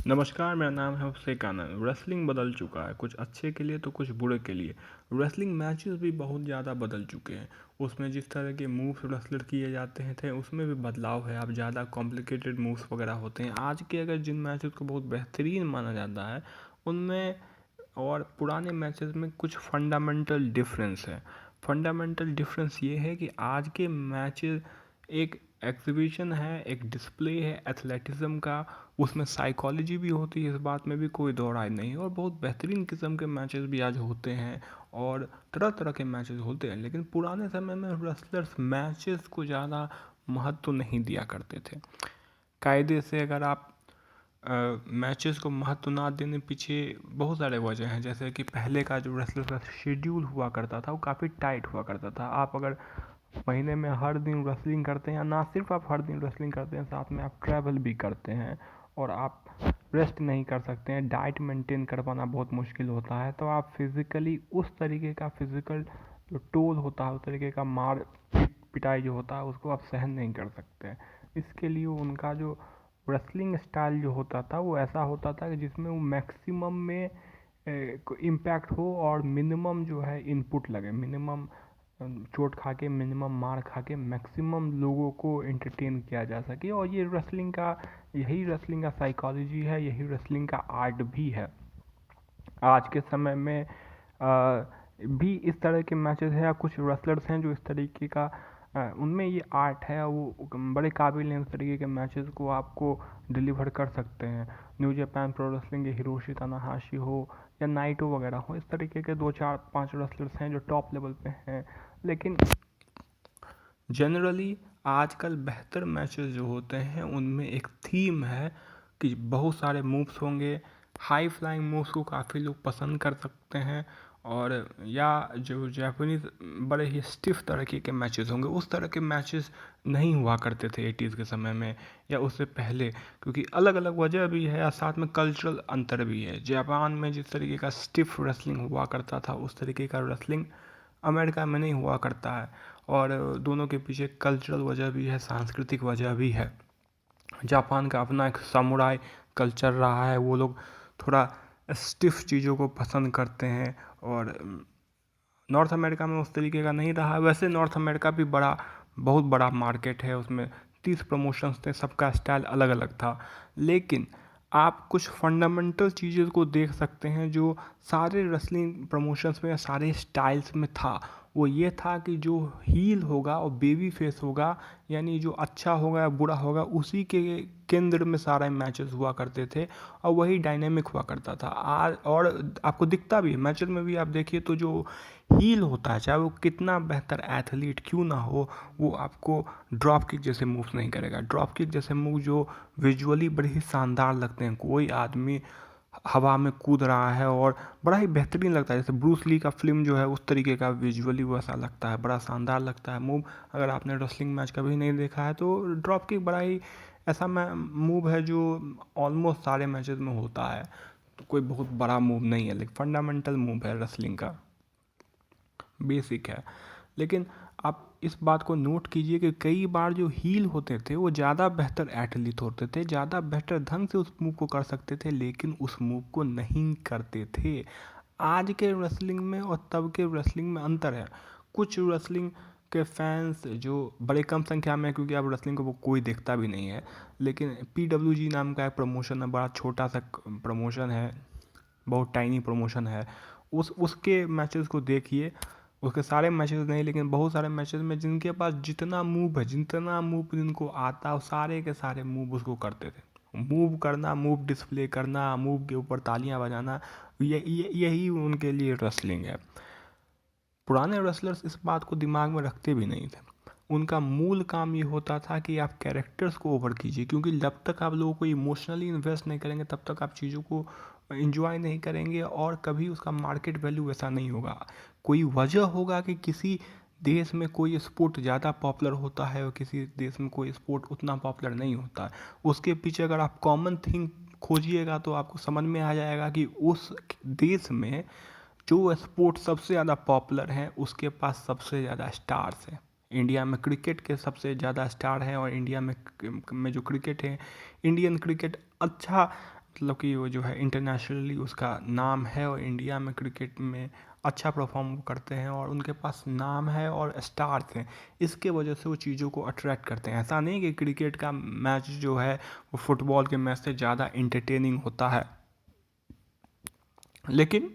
नमस्कार, मेरा नाम है अभिषेक आनंद। रेसलिंग बदल चुका है, कुछ अच्छे के लिए तो कुछ बुरे के लिए। रेसलिंग मैचेस भी बहुत ज़्यादा बदल चुके हैं। उसमें जिस तरह के मूव्स रेसलर किए जाते हैं थे उसमें भी बदलाव है। अब ज़्यादा कॉम्प्लिकेटेड मूव्स वगैरह होते हैं। आज के अगर जिन मैचेस को बहुत बेहतरीन माना जाता है उनमें और पुराने मैचेस में कुछ फंडामेंटल डिफरेंस है। फंडामेंटल डिफरेंस ये है कि आज के मैचेस एक एग्जीबिशन है, एक डिस्प्ले है एथलेटिज्म का। उसमें साइकोलॉजी भी होती है, इस बात में भी कोई दो राय नहीं है। और बहुत बेहतरीन किस्म के मैचेस भी आज होते हैं और तरह तरह के मैचेस होते हैं। लेकिन पुराने समय में रेसलर्स मैचेस को ज़्यादा महत्व नहीं दिया करते थे। कायदे से अगर आप मैचेस को महत्व ना देने पीछे बहुत सारे वजह हैं। जैसे कि पहले का जो रेसलर का शेड्यूल हुआ करता था वो काफ़ी टाइट हुआ करता था। आप अगर महीने में हर दिन रेसलिंग करते हैं, ना सिर्फ आप हर दिन रेसलिंग करते हैं, साथ में आप ट्रैवल भी करते हैं और आप रेस्ट नहीं कर सकते हैं, डाइट मेंटेन कर पाना बहुत मुश्किल होता है। तो आप फिज़िकली उस तरीके का फिज़िकल जो टोल होता है, उस तरीके का मार पिटाई जो होता है उसको आप सहन नहीं कर सकते हैं। इसके लिए उनका जो रेसलिंग स्टाइल जो होता था वो ऐसा होता था कि जिसमें वो मैक्सिमम में इम्पैक्ट हो और मिनिमम जो है इनपुट लगे। मिनिमम चोट खा के, मिनिमम मार खा के मैक्सिमम लोगों को एंटरटेन किया जा सके। और ये रेसलिंग का, यही रेसलिंग का साइकोलॉजी है, यही रेसलिंग का आर्ट भी है। आज के समय में भी इस तरह के मैचेस हैं या कुछ रेसलर्स हैं जो इस तरीके का उनमें ये आर्ट है, वो बड़े काबिल हैं उस तरीके के मैचेस को आपको डिलीवर कर सकते हैं। न्यू जापान प्रो रेसलिंग के हिरोशी तनाहाशी हो या नाइटो वगैरह हो, इस तरीके के 2 4 5 रेसलर्स हैं जो टॉप लेवल पे हैं। लेकिन जनरली आजकल बेहतर मैचेस जो होते हैं उनमें एक थीम है कि बहुत सारे मूव्स होंगे। हाई फ्लाइंग मूव्स को काफ़ी लोग पसंद कर सकते हैं। और या जो जापानीज बड़े ही स्टिफ तरीके के मैचेस होंगे, उस तरह के मैचेस नहीं हुआ करते थे 80s के समय में या उससे पहले। क्योंकि अलग अलग वजह भी है और साथ में कल्चरल अंतर भी है। जापान में जिस तरीके का स्टिफ रेसलिंग हुआ करता था उस तरीके का रेसलिंग अमेरिका में नहीं हुआ करता है। और दोनों के पीछे कल्चरल वजह भी है, सांस्कृतिक वजह भी है। जापान का अपना एक समुराई कल्चर रहा है, वो लोग थोड़ा स्टिफ चीज़ों को पसंद करते हैं। और नॉर्थ अमेरिका में उस तरीके का नहीं रहा। वैसे नॉर्थ अमेरिका भी बहुत बड़ा मार्केट है, उसमें 30 प्रमोशंस थे, सबका स्टाइल अलग अलग था। लेकिन आप कुछ फंडामेंटल चीज़ों को देख सकते हैं जो सारे रेसलिंग प्रमोशंस में या सारे स्टाइल्स में था। वो ये था कि जो हील होगा और बेबी फेस होगा, यानी जो अच्छा होगा या बुरा होगा, उसी के केंद्र में सारे मैचेस हुआ करते थे और वही डायनेमिक हुआ करता था। आज और आपको दिखता भी है मैचेस में भी, आप देखिए तो जो हील होता है, चाहे वो कितना बेहतर एथलीट क्यों ना हो, वो आपको ड्रॉप किक जैसे मूव्स नहीं करेगा। ड्रॉप किक जैसे मूव जो विजुअली बड़े ही शानदार लगते हैं, कोई आदमी हवा में कूद रहा है और बड़ा ही बेहतरीन लगता है। जैसे ब्रूस ली का फिल्म जो है उस तरीके का विजुअली वैसा लगता है, बड़ा शानदार लगता है मूव। अगर आपने रेसलिंग मैच कभी नहीं देखा है तो ड्रॉप किक बड़ा ही ऐसा मूव है जो ऑलमोस्ट सारे मैचेस में होता है। तो कोई बहुत बड़ा मूव नहीं है, लेकिन फंडामेंटल मूव है रेसलिंग का, बेसिक है। लेकिन आप इस बात को नोट कीजिए कि कई बार जो हील होते थे वो ज़्यादा बेहतर एथलीट होते थे, ज़्यादा बेहतर ढंग से उस मूव को कर सकते थे, लेकिन उस मूव को नहीं करते थे। आज के रेसलिंग में और तब के रेसलिंग में अंतर है। कुछ रेसलिंग के फैंस जो बड़े कम संख्या में, क्योंकि अब रेसलिंग को वो कोई देखता भी नहीं है, लेकिन PWG नाम का एक प्रमोशन है, बड़ा छोटा सा प्रमोशन है, बहुत टाइनी प्रमोशन है। उसके मैचेस को देखिए, उसके सारे मैचेस नहीं लेकिन बहुत सारे मैचेस में जिनके पास जितना मूव है, जितना मूव जिनको आता है, सारे के सारे मूव उसको करते थे। मूव करना, मूव डिस्प्ले करना, मूव के ऊपर तालियां बजाना, यही उनके लिए रेसलिंग है। पुराने रेसलर्स इस बात को दिमाग में रखते भी नहीं थे। उनका मूल काम ये होता था कि आप कैरेक्टर्स को ओवर कीजिए, क्योंकि जब तक आप लोगों को इमोशनली इन्वेस्ट नहीं करेंगे तब तक आप चीज़ों को इन्जॉय नहीं करेंगे और कभी उसका मार्केट वैल्यू वैसा नहीं होगा। कोई वजह होगा कि किसी देश में कोई स्पोर्ट ज़्यादा पॉपुलर होता है और किसी देश में कोई स्पोर्ट उतना पॉपुलर नहीं होता है। उसके पीछे अगर आप कॉमन थिंग खोजिएगा तो आपको समझ में आ जाएगा कि उस देश में जो स्पोर्ट सबसे ज़्यादा पॉपुलर है उसके पास सबसे ज़्यादा स्टार्स हैं। इंडिया में क्रिकेट के सबसे ज़्यादा स्टार हैं और इंडिया में जो क्रिकेट है, इंडियन क्रिकेट अच्छा मतलब कि वो जो है इंटरनेशनली उसका नाम है और इंडिया में क्रिकेट में अच्छा परफॉर्म करते हैं और उनके पास नाम है और स्टार्स हैं, इसके वजह से वो चीज़ों को अट्रैक्ट करते हैं। ऐसा नहीं कि क्रिकेट का मैच जो है वो फुटबॉल के मैच से ज़्यादा इंटरटेनिंग होता है, लेकिन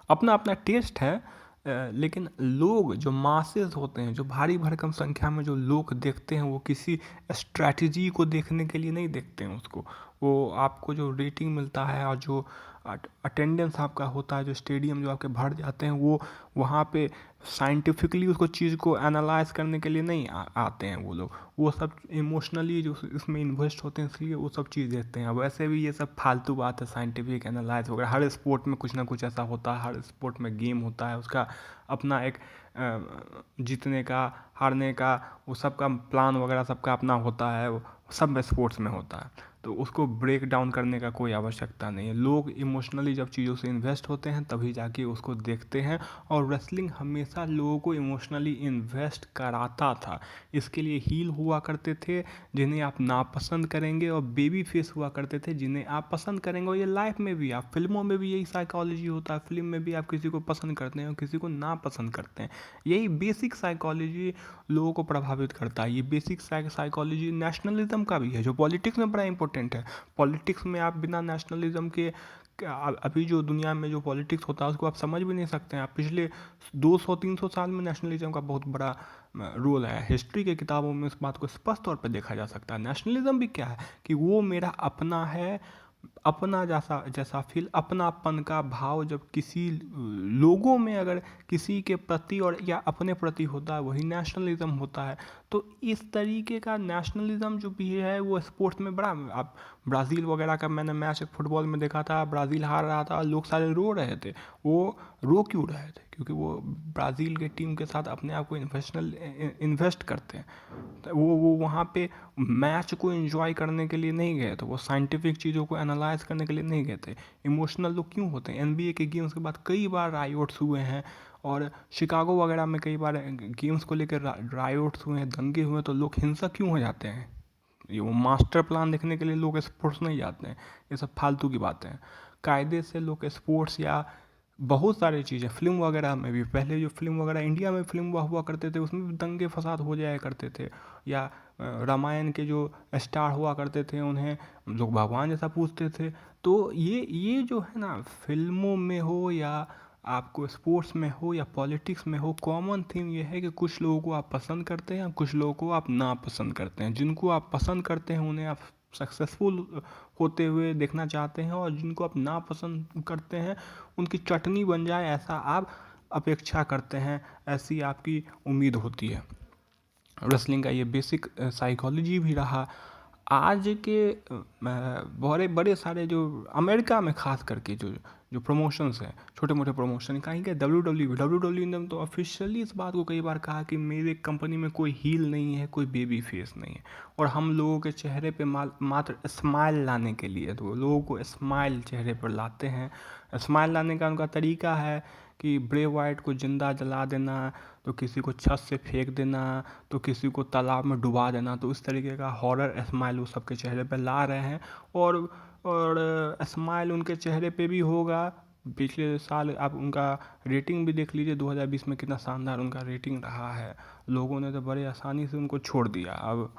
अपना अपना टेस्ट है। लेकिन लोग जो मासेस होते हैं, जो भारी भरकम संख्या में जो लोग देखते हैं, वो किसी स्ट्रैटेजी को देखने के लिए नहीं देखते हैं उसको। वो आपको जो रेटिंग मिलता है और जो अटेंडेंस आपका होता है, जो स्टेडियम जो आपके भर जाते हैं, वो वहाँ पे साइंटिफिकली उसको चीज़ को एनालाइज करने के लिए नहीं आते हैं वो लोग। वो सब इमोशनली जो इसमें इन्वेस्ट होते हैं, इसलिए वो सब चीज़ देखते हैं। वैसे भी ये सब फालतू बात है, साइंटिफिक एनालाइज वगैरह हर स्पोर्ट में कुछ ना कुछ ऐसा होता है, हर स्पोर्ट में गेम होता है, उसका अपना एक जीतने का हारने का वो सब का प्लान वगैरह सबका अपना होता है, वो सब स्पोर्ट्स में होता है। तो उसको ब्रेक डाउन करने का कोई आवश्यकता नहीं है। लोग इमोशनली जब चीज़ों से इन्वेस्ट होते हैं तभी जाके उसको देखते हैं, और रेसलिंग हमेशा लोगों को इमोशनली इन्वेस्ट कराता था। इसके लिए हील हुआ करते थे जिन्हें आप नापसंद करेंगे, और बेबी फेस हुआ करते थे जिन्हें आप पसंद करेंगे। और ये लाइफ में भी, आप फिल्मों में भी यही साइकोलॉजी होता है। फिल्म में भी आप किसी को पसंद करते हैं और किसी को नापसंद करते हैं। यही बेसिक साइकोलॉजी लोगों को प्रभावित करता है। ये बेसिक साइकोलॉजी नेशनलिज्म का भी है, जो पॉलिटिक्स में बड़ा इंपॉर्टेंट है। पॉलिटिक्स में आप बिना नेशनलिज्म के अभी जो दुनिया में जो पॉलिटिक्स होता है उसको आप समझ भी नहीं सकते हैं। आप पिछले 200-300 साल में नेशनलिज्म का बहुत बड़ा रोल है। हिस्ट्री के किताबों में इस बात को स्पष्ट तौर पर देखा जा सकता है। नेशनलिज्म भी क्या है कि वो मेरा अपना है, अपना जैसा जैसा फील, अपनापन का भाव जब किसी लोगों में अगर किसी के प्रति और या अपने प्रति होता है, वही नेशनलिज्म होता है। तो इस तरीके का नेशनलिज्म जो भी है वो स्पोर्ट्स में बड़ा, आप ब्राज़ील वगैरह का मैंने मैच फुटबॉल में देखा था, ब्राज़ील हार रहा था, लोग सारे रो रहे थे। वो रो क्यों रहे थे? क्योंकि वो ब्राज़ील के टीम के साथ अपने आप को इन्वेस्ट करते हैं। तो वो वहाँ पे मैच को एंजॉय करने के लिए नहीं गए थे, वो साइंटिफिक चीज़ों को एनालाइज करने के लिए नहीं गए थे। इमोशनल लोग क्यों होते हैं? एनबीए के गेम्स के बाद कई बार रायोट्स हुए हैं, और शिकागो वगैरह में कई बार गेम्स को लेकर रायोट्स हुए हैं, दंगे हुए हैं। तो लोग हिंसक क्यों हो जाते हैं? ये वो मास्टर प्लान देखने के लिए लोग स्पोर्ट्स नहीं जाते हैं। ये सब फालतू की बातें हैं। कायदे से लोग स्पोर्ट्स या बहुत सारी चीज़ें, फिल्म वगैरह में भी, पहले जो फिल्म वगैरह इंडिया में फिल्म हुआ करते थे उसमें भी दंगे फसाद हो जाया करते थे। या रामायण के जो स्टार हुआ करते थे उन्हें लोग भगवान जैसा पूजते थे। तो ये जो है ना, फिल्मों में हो या आपको स्पोर्ट्स में हो या पॉलिटिक्स में हो, कॉमन थीम ये है कि कुछ लोगों को आप पसंद करते हैं, कुछ लोगों को आप नापसंद करते हैं। जिनको आप पसंद करते हैं उन्हें आप सक्सेसफुल होते हुए देखना चाहते हैं, और जिनको आप नापसंद करते हैं उनकी चटनी बन जाए ऐसा आप अपेक्षा करते हैं, ऐसी आपकी उम्मीद होती है। रेसलिंग का ये बेसिक साइकोलॉजी भी रहा। आज के बड़े बड़े सारे जो अमेरिका में खास करके जो जो प्रमोशंस हैं, छोटे मोटे प्रमोशन, कहीं के डब्ल्यू ने तो ऑफिशियली इस बात को कई बार कहा कि मेरे कंपनी में कोई हील नहीं है, कोई बेबी फेस नहीं है, और हम लोगों के चेहरे पे मात्र स्माइल लाने के लिए, तो लोगों को स्माइल चेहरे पर लाते हैं। स्माइल लाने का उनका तरीका है कि ब्रे वाइट को जिंदा जला देना, तो किसी को छत से फेंक देना, तो किसी को तालाब में डुबा देना। तो इस तरीके का हॉरर स्माइल वो सबके चेहरे पे ला रहे हैं, और स्माइल उनके चेहरे पे भी होगा। पिछले साल आप उनका रेटिंग भी देख लीजिए, 2020 में कितना शानदार उनका रेटिंग रहा है। लोगों ने तो बड़े आसानी से उनको छोड़ दिया। अब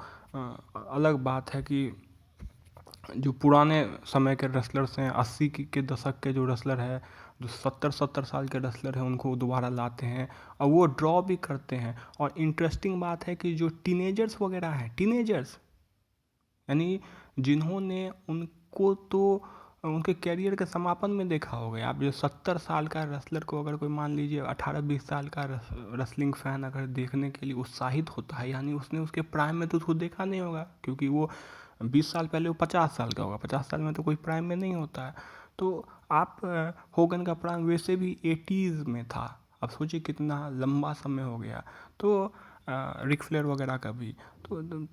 अलग बात है कि जो पुराने समय के रेसलर्स हैं, 80 के दशक के जो रेसलर है, जो 70 साल के रेसलर हैं, उनको दोबारा लाते हैं और वो ड्रॉ भी करते हैं। और इंटरेस्टिंग बात है कि जो टीनेजर्स वगैरह हैं, टीनेजर्स यानी जिन्होंने उनको तो उनके कैरियर के समापन में देखा होगा। आप जो 70 साल का रेसलर को अगर कोई मान लीजिए 18-20 साल का रेसलिंग फैन अगर देखने के लिए उत्साहित होता है, यानी उसने उसके प्राइम में तो उसको देखा नहीं होगा, क्योंकि वो 20 साल पहले वो 50 साल का होगा। 50 साल में तो कोई प्राइम में नहीं होता है। तो आप होगन का प्राइम वैसे भी 80s में था। अब सोचिए कितना लंबा समय हो गया। तो रिक फ्लेयर वगैरह का भी।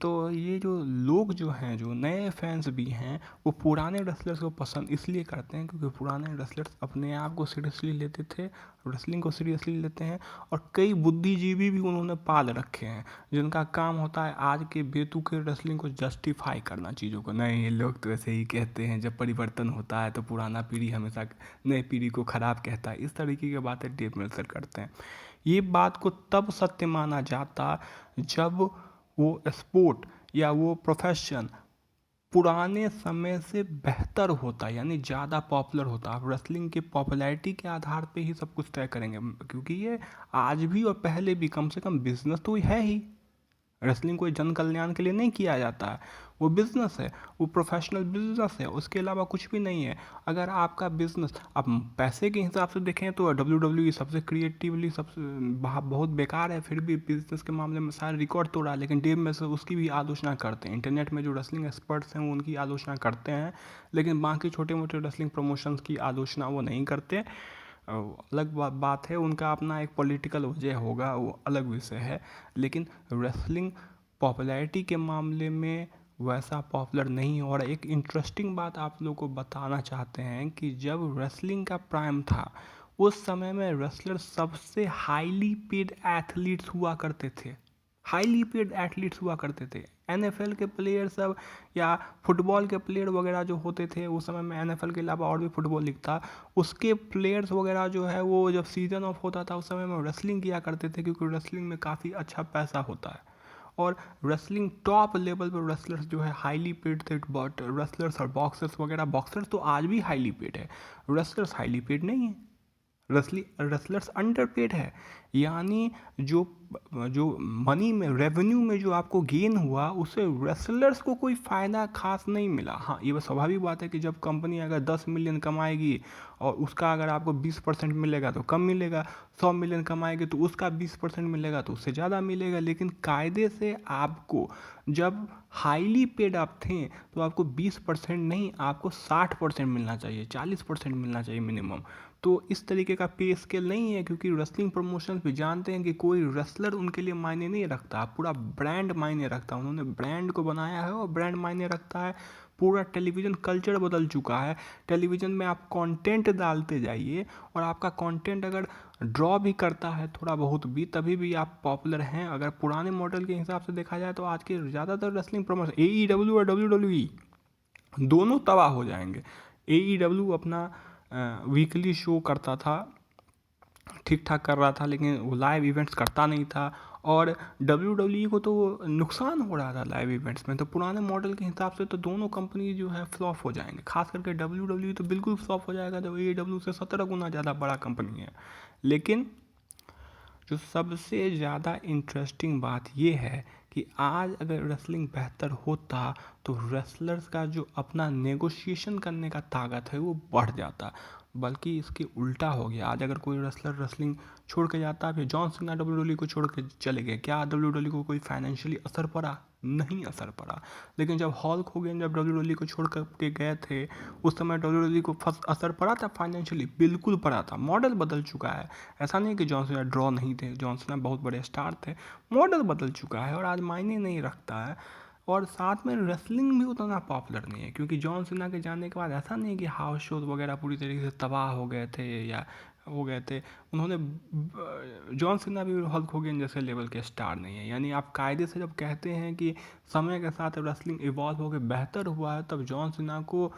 तो ये जो लोग जो हैं, जो नए फैंस भी हैं, वो पुराने रेसलर्स को पसंद इसलिए करते हैं क्योंकि पुराने रेसलर्स अपने आप को सीरियसली लेते थे, रेसलिंग को सीरियसली लेते हैं, और कई बुद्धिजीवी भी उन्होंने पाल रखे हैं जिनका काम होता है आज के बेतुके रेसलिंग को जस्टिफाई करना चीज़ों को। नहीं, ये लोग तो ऐसे ही कहते हैं, जब परिवर्तन होता है तो पुराना पीढ़ी हमेशा नई पीढ़ी को ख़राब कहता है, इस तरीके की बातें डेव मेल्सर करते हैं। ये बात को तब सत्य माना जाता जब वो स्पोर्ट या वो प्रोफेशन पुराने समय से बेहतर होता, यानी ज़्यादा पॉपुलर होता। आप रेसलिंग की पॉपुलैरिटी के आधार पे ही सब कुछ तय करेंगे, क्योंकि ये आज भी और पहले भी कम से कम बिजनेस तो है ही। रेसलिंग कोई जन कल्याण के लिए नहीं किया जाता है, वो बिज़नेस है, वो प्रोफेशनल बिजनेस है, उसके अलावा कुछ भी नहीं है। अगर आपका बिजनेस आप पैसे के हिसाब से देखें तो WWE सबसे क्रिएटिवली सबसे बहुत बेकार है, फिर भी बिजनेस के मामले में सारे रिकॉर्ड तोड़ा है, लेकिन डेव मेल्सर उसकी भी आलोचना करते हैं। इंटरनेट में जो रेसलिंग एक्सपर्ट्स हैं वो उनकी आलोचना करते हैं, लेकिन बाकी छोटे मोटे रेसलिंग प्रमोशंस की आलोचना वो नहीं करते। अलग बात है, उनका अपना एक पॉलिटिकल वजह होगा, वो अलग विषय है। लेकिन रेसलिंग पॉपुलैरिटी के मामले में वैसा पॉपुलर नहीं। और एक इंटरेस्टिंग बात आप लोगों को बताना चाहते हैं कि जब रेसलिंग का प्राइम था उस समय में रेसलर सबसे हाईली पेड एथलीट्स हुआ करते थे, हाईली पेड एथलीट्स हुआ करते थे। NFL के प्लेयर सब या फुटबॉल के प्लेयर वगैरह जो होते थे उस समय में, NFL के अलावा और भी फुटबॉल लीग था, उसके प्लेयर्स वगैरह जो है वो जब सीजन ऑफ होता था उस समय में रेसलिंग किया करते थे, क्योंकि रेसलिंग में काफ़ी अच्छा पैसा होता है। और रेसलिंग टॉप लेवल पर रेसलर्स जो है हाईली पेड थे, बट रेसलर्स और बॉक्सर्स वगैरह, बॉक्सर्स तो आज भी हाईली पेड है, रेसलर्स हाईली पेड नहीं है। रेसलर्स अंडरपेड है, यानी जो जो मनी में, रेवेन्यू में जो आपको गेन हुआ उससे रेसलर्स को कोई फ़ायदा खास नहीं मिला। हाँ, ये बस स्वाभाविक बात है कि जब कंपनी अगर 10 मिलियन कमाएगी और उसका अगर आपको 20% मिलेगा तो कम मिलेगा, 100 मिलियन कमाएगी तो उसका 20% मिलेगा तो उससे ज़्यादा मिलेगा। लेकिन कायदे से आपको जब हाईली पेड आप थे तो आपको 20% नहीं, आपको 60% मिलना चाहिए, 40% मिलना चाहिए मिनिमम। तो इस तरीके का पे स्केल नहीं है, क्योंकि रेसलिंग प्रमोशन भी जानते हैं कि कोई रेसलर उनके लिए मायने नहीं रखता, पूरा ब्रांड मायने रखता है। उन्होंने ब्रांड को बनाया है और ब्रांड मायने रखता है। पूरा टेलीविज़न कल्चर बदल चुका है। टेलीविज़न में आप कंटेंट डालते जाइए, और आपका कंटेंट अगर ड्रॉ भी करता है थोड़ा बहुत भी, तभी भी आप पॉपुलर हैं। अगर पुराने मॉडल के हिसाब से देखा जाए तो आज के ज़्यादातर रेसलिंग प्रमोशन AEW और WWE दोनों तबाह हो जाएंगे। AEW अपना वीकली शो करता था, ठीक ठाक कर रहा था, लेकिन वो लाइव इवेंट्स करता नहीं था, और WWE को तो नुकसान हो रहा था लाइव इवेंट्स में। तो पुराने मॉडल के हिसाब से तो दोनों कंपनी जो है फ्लॉप हो जाएंगे, खास करके WWE तो बिल्कुल फ्लॉप हो जाएगा, जो AEW से 17 गुना ज़्यादा बड़ा कंपनी है। लेकिन जो सबसे ज़्यादा इंटरेस्टिंग बात ये है कि आज अगर रेसलिंग बेहतर होता तो रेसलर्स का जो अपना नेगोशिएशन करने का ताकत है वो बढ़ जाता, बल्कि इसके उल्टा हो गया। आज अगर कोई रेसलर रेसलिंग छोड़ के जाता है, फिर जॉन सीना WWE को छोड़ के चले गए, क्या WWE को कोई फाइनेंशियली असर पड़ा? नहीं असर पड़ा। लेकिन जब हल्क होगन जब WWE को छोड़ के गए थे उस समय WWE को फर्स्ट असर पड़ा था फाइनेंशियली? बिल्कुल पड़ा था। मॉडल बदल चुका है, ऐसा नहीं कि जॉन सीना ड्रॉ नहीं थे, जॉन सीना बहुत बड़े स्टार थे। मॉडल बदल चुका है और आज मायने नहीं रखता है। और साथ में रेसलिंग भी उतना पॉपुलर नहीं है, क्योंकि जॉन सीना के जाने के बाद ऐसा नहीं कि हाउस शोज वगैरह पूरी तरीके से तबाह हो गए थे या हो गए थे। उन्होंने जॉन सीना भी हल्क होगन जैसे लेवल के स्टार नहीं है। यानी आप कायदे से जब कहते हैं कि समय के साथ रेसलिंग इवॉल्व होकर बेहतर हुआ है, तब जॉन सीना को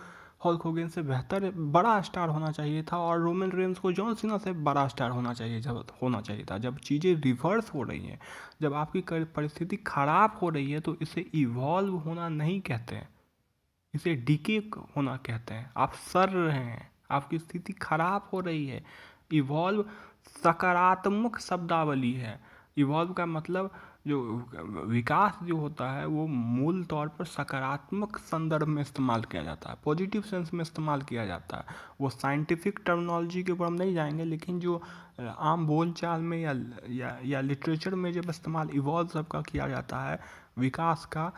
हल्क होगन से बेहतर बड़ा स्टार होना चाहिए था, और रोमन रेंस को जॉन सीना से बड़ा स्टार होना चाहिए था। जब चीज़ें रिवर्स हो रही हैं, जब आपकी परिस्थिति खराब हो रही है, तो इसे इवॉल्व होना नहीं कहते हैं, इसे डीके होना कहते हैं। आप सर रहे हैं, आपकी स्थिति खराब हो रही है। इवॉल्व सकारात्मक शब्दावली है। इवॉल्व का मतलब जो विकास जो होता है वो मूल तौर पर सकारात्मक संदर्भ में इस्तेमाल किया जाता है, पॉजिटिव सेंस में इस्तेमाल किया जाता है। वो साइंटिफिक टर्मिनोलॉजी के ऊपर हम नहीं जाएंगे, लेकिन जो आम बोलचाल में या लिटरेचर में जब इस्तेमाल इवॉल्व सबका किया जाता है विकास का,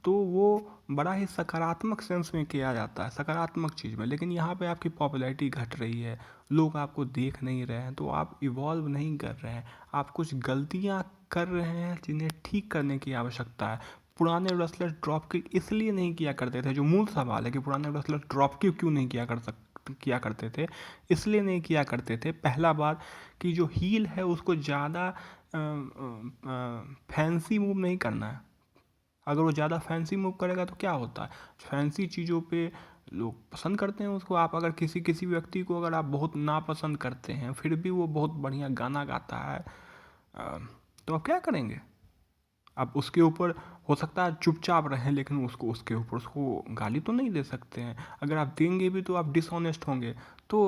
तो वो बड़ा ही सकारात्मक सेंस में किया जाता है, सकारात्मक चीज़ में। लेकिन यहाँ पे आपकी पॉपुलैरिटी घट रही है, लोग आपको देख नहीं रहे हैं, तो आप इवॉल्व नहीं कर रहे हैं, आप कुछ गलतियाँ कर रहे हैं जिन्हें ठीक करने की आवश्यकता है। पुराने रेसलर ड्रॉप किक इसलिए नहीं किया करते थे, जो मूल सवाल है कि पुराने रेसलर ड्रॉप किक क्यों नहीं किया करते थे, इसलिए नहीं किया करते थे। पहला बात कि जो हील है उसको ज़्यादा फैंसी मूव नहीं करना है। अगर वो ज़्यादा फैंसी मूव करेगा तो क्या होता है, फैंसी चीज़ों पे लोग पसंद करते हैं उसको। आप अगर किसी किसी व्यक्ति को अगर आप बहुत नापसंद करते हैं फिर भी वो बहुत बढ़िया गाना गाता है, तो आप क्या करेंगे? आप उसके ऊपर हो सकता है चुपचाप रहें, लेकिन उसको उसके ऊपर उसको गाली तो नहीं दे सकते हैं। अगर आप देंगे भी तो आप डिसऑनेस्ट होंगे। तो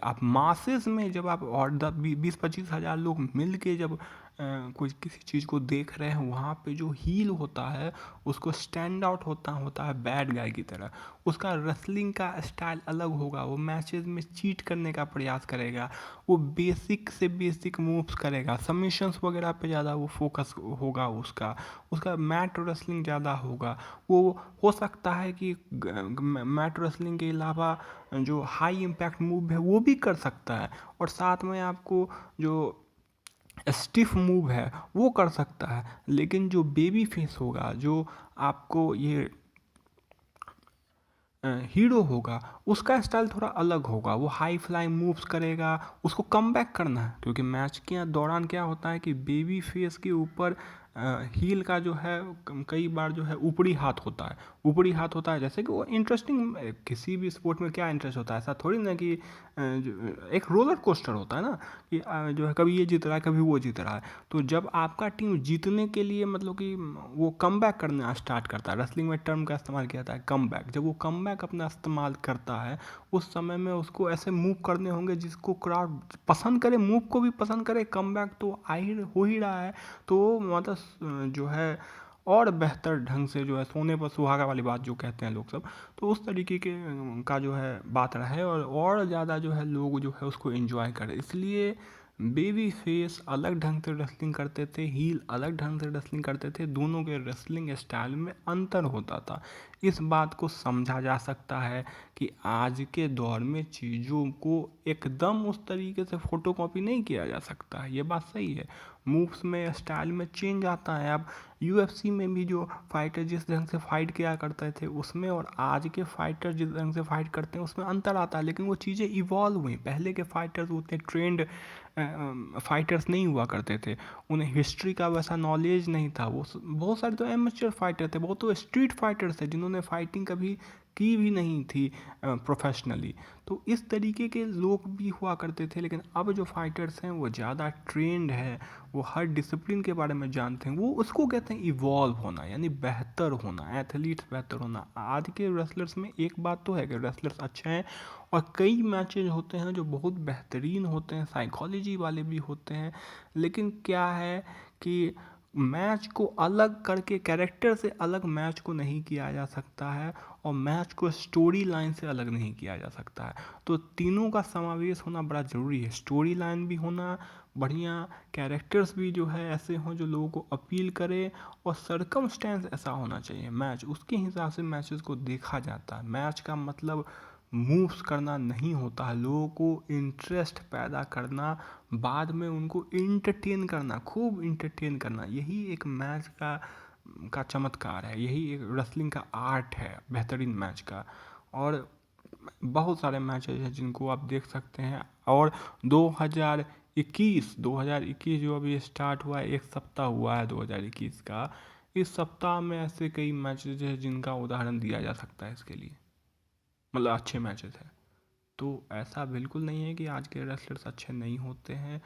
आप मासेस में जब आप और 20-25 हज़ार लोग मिल के जब कोई किसी चीज़ को देख रहे हैं, वहाँ पे जो हील होता है उसको स्टैंड आउट होता है बैड गाय की तरह। उसका रेसलिंग का स्टाइल अलग होगा, वो मैचेस में चीट करने का प्रयास करेगा, वो बेसिक से बेसिक मूव्स करेगा, सबमिशंस वगैरह पे ज़्यादा वो फोकस होगा उसका उसका मैट रेसलिंग ज़्यादा होगा। वो हो सकता है कि मैट रेसलिंग के अलावा जो हाई इम्पैक्ट मूव है वो भी कर सकता है, और साथ में आपको जो स्टिफ मूव है वो कर सकता है। लेकिन जो बेबी फेस होगा, जो आपको ये हीरो होगा, उसका स्टाइल थोड़ा अलग होगा। वो हाई फ्लाइंग मूव्स करेगा, उसको कम बैक करना है, क्योंकि मैच के दौरान क्या होता है कि बेबी फेस के ऊपर हील का जो है कई बार जो है ऊपरी हाथ होता है। ऊपरी हाथ होता है जैसे कि वो इंटरेस्टिंग, किसी भी स्पोर्ट में क्या इंटरेस्ट होता है, ऐसा थोड़ी ना कि एक रोलर कोस्टर होता है ना, कि जो है कभी ये जीत रहा है कभी वो जीत रहा है। तो जब आपका टीम जीतने के लिए मतलब कि वो कम बैक करना स्टार्ट करता है, रेसलिंग में टर्म का इस्तेमाल किया जाता है कम बैक, जब वो कम बैक अपना इस्तेमाल करता है उस समय में उसको ऐसे मूव करने होंगे जिसको क्राउड पसंद करे, मूव को भी पसंद करे। कम बैक तो हो ही रहा है, तो मतलब जो है और बेहतर ढंग से जो है सोने पर सुहागा वाली बात जो कहते हैं लोग सब, तो उस तरीके के का जो है बात रहे, और ज़्यादा जो है लोग जो है उसको एंजॉय करें। इसलिए बेबी फेस अलग ढंग से रेसलिंग करते थे, हील अलग ढंग से रेसलिंग करते थे, दोनों के रेसलिंग स्टाइल में अंतर होता था। इस बात को समझा जा सकता है कि आज के दौर में चीज़ों को एकदम उस तरीके से फोटोकॉपी नहीं किया जा सकता है, ये बात सही है। मूव्स में स्टाइल में चेंज आता है। अब यूएफसी में भी जो फाइटर जिस ढंग से फाइट किया करते थे उसमें और आज के फाइटर जिस ढंग से फाइट करते हैं उसमें अंतर आता है, लेकिन वो चीज़ें इवॉल्व हुई। पहले के फाइटर्स उतने ट्रेंड फाइटर्स नहीं हुआ करते थे, उन्हें हिस्ट्री का वैसा नॉलेज नहीं था। वो बहुत सारे तो एमेच्योर फाइटर थे, बहुत तो स्ट्रीट फाइटर्स थे जिन्होंने फाइटिंग कभी की भी नहीं थी प्रोफेशनली। तो इस तरीके के लोग भी हुआ करते थे। लेकिन अब जो फाइटर्स हैं वो ज़्यादा ट्रेंड है, वो हर डिसिप्लिन के बारे में जानते हैं, वो उसको कहते हैं इवॉल्व होना, यानी बेहतर होना, एथलीट्स बेहतर होना। आज के रेसलर्स में एक बात तो है कि रेसलर्स अच्छे हैं और कई मैचेज होते हैं जो बहुत बेहतरीन होते हैं, साइकोलॉजी वाले भी होते हैं, लेकिन क्या है कि मैच को अलग करके, कैरेक्टर से अलग मैच को नहीं किया जा सकता है, और मैच को स्टोरी लाइन से अलग नहीं किया जा सकता है। तो तीनों का समावेश होना बड़ा ज़रूरी है, स्टोरी लाइन भी होना बढ़िया, कैरेक्टर्स भी जो है ऐसे हों जो लोगों को अपील करे, और सरकमस्टेंस ऐसा होना चाहिए मैच, उसके हिसाब से मैचेस को देखा जाता है। मैच का मतलब मूव्स करना नहीं होता है, लोगों को इंटरेस्ट पैदा करना, बाद में उनको इंटरटेन करना, खूब इंटरटेन करना, यही एक मैच का चमत्कार है, यही एक रेसलिंग का आर्ट है बेहतरीन मैच का। और बहुत सारे मैचेज हैं जिनको आप देख सकते हैं। और 2021 जो अभी स्टार्ट हुआ है, एक सप्ताह हुआ है 2021 का, इस सप्ताह में ऐसे कई मैचेज हैं जिनका उदाहरण दिया जा सकता है इसके लिए, मतलब अच्छे मैचेस हैं। तो ऐसा बिल्कुल नहीं है कि आज के रेसलर्स अच्छे नहीं होते हैं।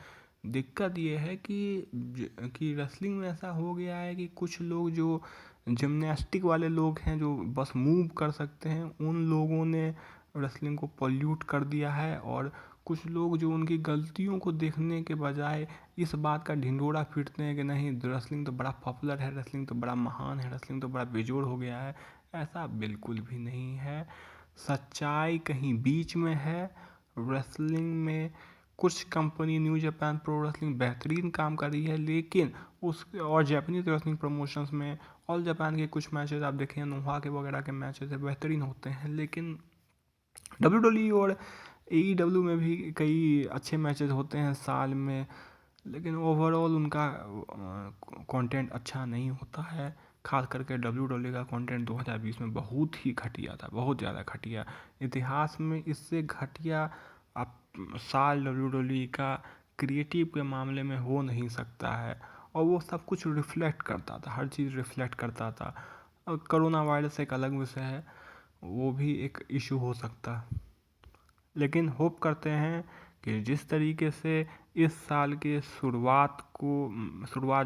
दिक्कत ये है कि रेसलिंग में ऐसा हो गया है कि कुछ लोग जो जिम्नास्टिक वाले लोग हैं जो बस मूव कर सकते हैं, उन लोगों ने रेसलिंग को पॉल्यूट कर दिया है। और कुछ लोग जो उनकी गलतियों को देखने के बजाय इस बात का ढिंढोरा पीटते हैं कि नहीं रेसलिंग तो बड़ा पॉपुलर है, रेसलिंग तो बड़ा महान है, रेसलिंग तो बड़ा बेजोड़ हो गया है, ऐसा बिल्कुल भी नहीं है। सच्चाई कहीं बीच में है। रेसलिंग में कुछ company new Japan pro wrestling बेहतरीन काम कर रही है, लेकिन उस और जापानीज रेसलिंग प्रमोशंस में ऑल जापान के कुछ मैचेस आप देखें, नोहा के वगैरह के मैचेस बेहतरीन होते हैं। लेकिन डब्ल्यू डब्ल्यू और AEW में भी कई अच्छे मैचेस होते हैं साल में, लेकिन ओवरऑल उनका कंटेंट अच्छा नहीं होता है। खास करके WWE का कंटेंट 2020 में बहुत ही घटिया था, बहुत ज़्यादा घटिया। इतिहास में इससे घटिया आप साल WWE का क्रिएटिव के मामले में हो नहीं सकता है। और वो सब कुछ रिफ्लेक्ट करता था, हर चीज़ रिफ्लेक्ट करता था। और कोरोना वायरस एक अलग विषय है, वो भी एक इशू हो सकता। लेकिन होप करते हैं कि जिस तरीके से इस साल के शुरुआत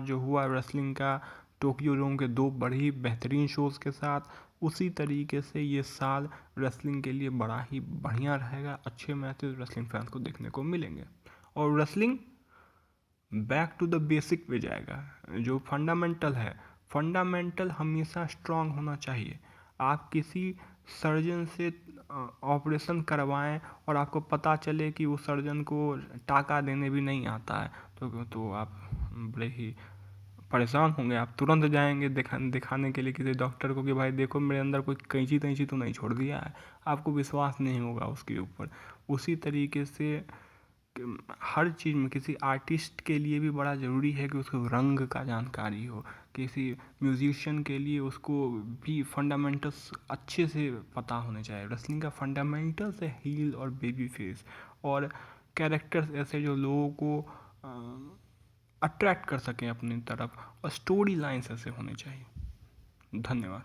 जो हुआ रेसलिंग का टोक्यो डोम के 2 बड़ी बेहतरीन शोज़ के साथ, उसी तरीके से ये साल रेसलिंग के लिए बड़ा ही बढ़िया रहेगा। अच्छे मैचेस रेसलिंग फैंस को देखने को मिलेंगे और wrestling back to the basic पे जाएगा। जो फंडामेंटल है, फंडामेंटल हमेशा स्ट्रांग होना चाहिए। आप किसी सर्जन से ऑपरेशन करवाएं और आपको पता चले कि उस सर्जन को टाका देने भी नहीं आता है, तो आप बड़े ही परेशान होंगे। आप तुरंत जाएंगे दिखाने के लिए किसी डॉक्टर को कि भाई देखो मेरे अंदर कोई कैंची तैंची तो नहीं छोड़ दिया है। आपको विश्वास नहीं होगा उसके ऊपर। उसी तरीके से हर चीज़ में किसी आर्टिस्ट के लिए भी बड़ा ज़रूरी है कि उसको रंग का जानकारी हो। किसी म्यूजिशियन के लिए उसको भी फंडामेंटल्स अच्छे से पता होने चाहिए। रेसलिंग का फंडामेंटल्स है हील और बेबी फेस, और कैरेक्टर्स ऐसे जो लोगों को अट्रैक्ट कर सकें अपनी तरफ, और स्टोरी लाइन्स ऐसे होने चाहिए। धन्यवाद।